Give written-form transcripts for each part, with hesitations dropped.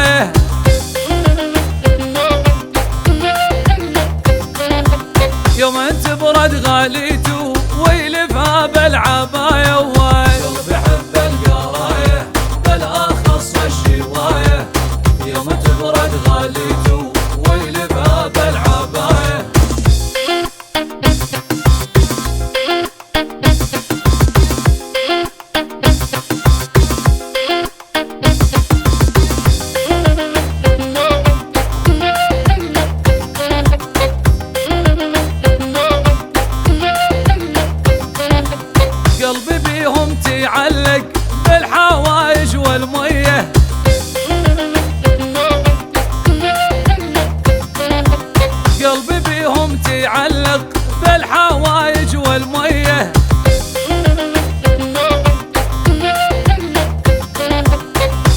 قرايه. يوم انت برد غاليته ويلفها بالعبايه، قلبي حب القرايه بالاخص الشوايه. يوم انت برد غاليته ويلفها بالعبايه. قلبي بيهم تعلق بالحوايج والميه، قلبي بيهم تعلق بالحوايج والميه.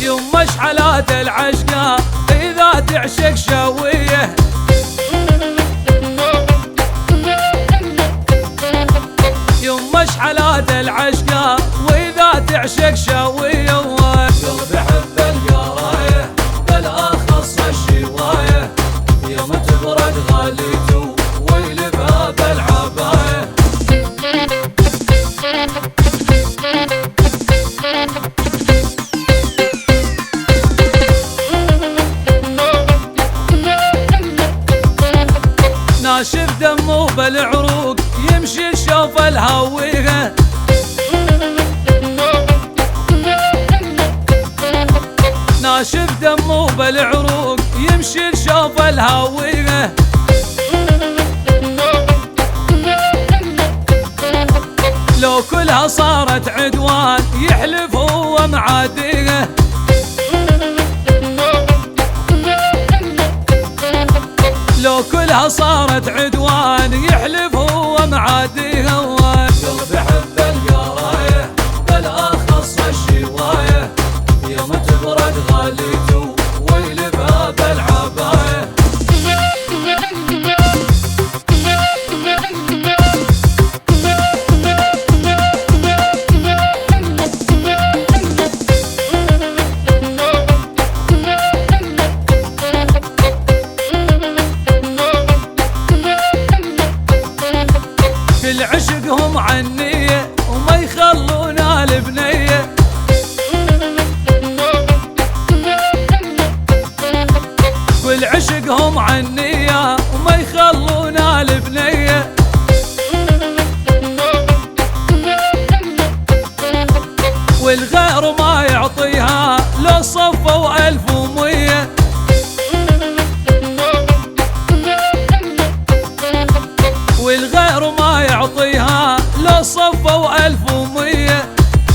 يوم مشعلات العشقة إذا تعشق شويه، يوم مشعلات العشقة وإذا تعشق شويه. قلبي حب القرايه بالاخص الشوايه. يوم تبرد غاليته ويلفها بالعبايه. ناشف دمه بالعروق يمشي الشوف الهويه، ناشف دمه بالعروق يمشي الشوف الهويه. لو كلها صارت عدوان يحلف هو معاديه، لو كلها صارت عدوان يحلف هو معاديه. قلبي حب القرايه بالاخص الشوايه. يوم تبرد غاليته ويلفها بالعبايه. كل عشقهم عنية وما يخلونا البنية، كل عشقهم عنية وما يخلونا البنية. والغير ما يعطيها لو صفوا 1100، والغير ما يعطيها لو صفوا 1100.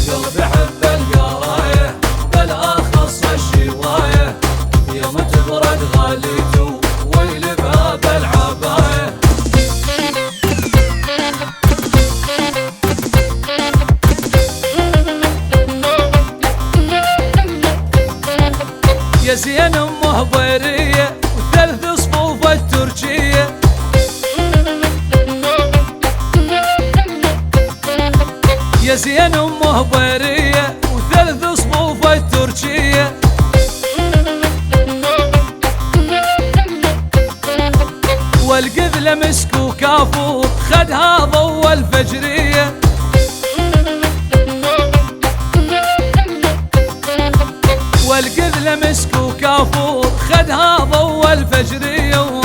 قلبي حب القرايه بالاخص الشوايه. يوم تبرد غاليته ويلفها بالعبايه. يا زين امه بيريه وثلث صفوف التركيه، يا زين امه بيريه وثلث صفوف التركيه. والقذله مسك وكافور خدها ضو الفجريه، والقذله مسك وكافور خدها ضو الفجريه.